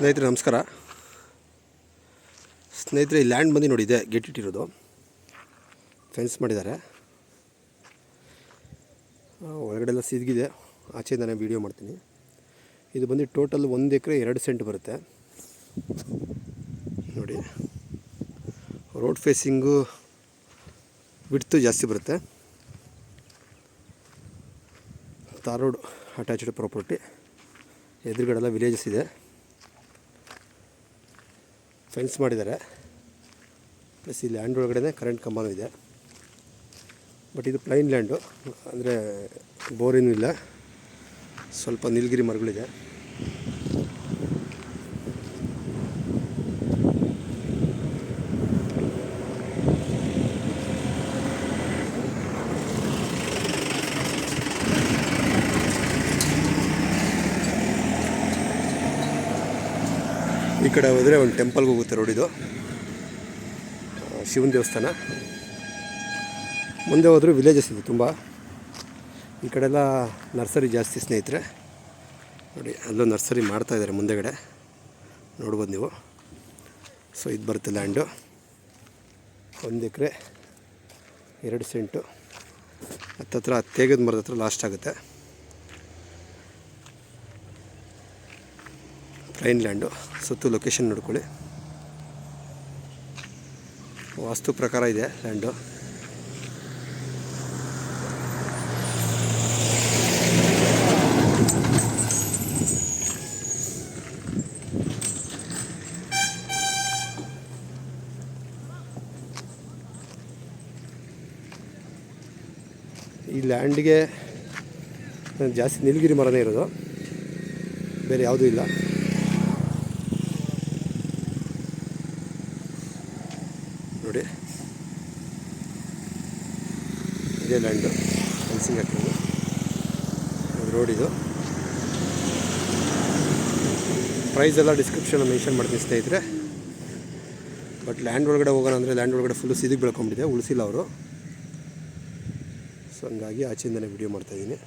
ಸ್ನೇಹಿತರೆ ನಮಸ್ಕಾರ. ಸ್ನೇಹಿತರೆ, ಈ ಲ್ಯಾಂಡ್ ಬಂದು ನೋಡಿದೆ, ಗೇಟ್ ಇಟ್ಟಿರೋದು, ಫೆನ್ಸ್ ಮಾಡಿದ್ದಾರೆ. ಒಳಗಡೆ ಎಲ್ಲ ಸಿದ್ಗಿದೆ. ಆಚೆಯಿಂದ ನಾನು ವೀಡಿಯೋ ಮಾಡ್ತೀನಿ. ಇದು ಬಂದು ಟೋಟಲ್ 1 ಎಕರೆ 2 ಸೆಂಟ್ ಬರುತ್ತೆ ನೋಡಿ. ರೋಡ್ ಫೇಸಿಂಗು ವಿಡ್ತು ಜಾಸ್ತಿ ಬರುತ್ತೆ. Tar road attached property. ಎದುರುಗಡೆಲ್ಲ ವಿಲೇಜಸ್ ಇದೆ, ಫೆನ್ಸ್ ಮಾಡಿದ್ದಾರೆ. ಪ್ಲಸ್ ಈ ಲ್ಯಾಂಡ್ ಒಳಗಡೆ ಕರೆಂಟ್ ಕಂಬನೂ ಇದೆ. ಬಟ್ ಇದು ಪ್ಲೈನ್ ಲ್ಯಾಂಡು, ಅಂದರೆ ಬೋರೇನೂ ಇಲ್ಲ. ಸ್ವಲ್ಪ ನೀಲಗಿರಿ ಮರಗಳಿದೆ. ಈ ಕಡೆ ಹೋದರೆ ಒಂದು ಟೆಂಪಲ್ಗೆ ಹೋಗುತ್ತೆ ರೋಡ್. ಇದು ಶಿವನ ದೇವಸ್ಥಾನ. ಮುಂದೆ ಹೋದರೂ ವಿಲೇಜಸ್ ಇದೆ ತುಂಬ. ಈ ಕಡೆಲ್ಲ ನರ್ಸರಿ ಜಾಸ್ತಿ ಸ್ನೇಹಿತರೆ ನೋಡಿ. ಅಲ್ಲೂ ನರ್ಸರಿ ಮಾಡ್ತಾಯಿದ್ದಾರೆ ಮುಂದೆಗಡೆ, ನೋಡ್ಬೋದು ನೀವು. ಸೊ ಇದು ಬರುತ್ತೆ ಲ್ಯಾಂಡು, 1 ಎಕರೆ 2 ಸೆಂಟು. ಹತ್ತತ್ರ ತೇಗದ ಮರದ ಹತ್ರ ಲಾಸ್ಟ್ ಆಗುತ್ತೆ. Plain land. ಸುತ್ತು ಲೊಕೇಶನ್ ನೋಡ್ಕೊಳ್ಳಿ. ವಾಸ್ತು ಪ್ರಕಾರ ಇದೆ ಲ್ಯಾಂಡು. ಈ ಲ್ಯಾಂಡ್ಗೆ ಜಾಸ್ತಿ ನೀಲಗಿರಿ ಮರನೇ ಇರೋದು, ಬೇರೆ ಯಾವುದೂ ಇಲ್ಲ. ನೋಡಿ, ಇದೇ ಲ್ಯಾಂಡು ಫೆನ್ಸಿಂಗ್ ಹಾಕಿರೋದು. ರೋಡ್ ಇದು. ಪ್ರೈಸ್ ಎಲ್ಲ ಡಿಸ್ಕ್ರಿಪ್ಷನ್ ಮೆನ್ಷನ್ ಮಾಡ್ತೀನಿ ಸ್ನೇಹಿತರೆ. ಬಟ್ ಲ್ಯಾಂಡ್ ಒಳಗಡೆ ಹೋಗೋಣ ಅಂದರೆ ಲ್ಯಾಂಡ್ ಒಳಗಡೆ ಫುಲ್ಲು ಸಿದಿಗೆ ಬೆಳ್ಕೊಂಬಿಟ್ಟಿದೆ, ಉಳಿಸಿಲ್ಲ ಅವರು. ಸೊ ಹಂಗಾಗಿ ಆಚೆಯಿಂದನೇ ವಿಡಿಯೋ ಮಾಡ್ತಾಯಿದ್ದೀನಿ.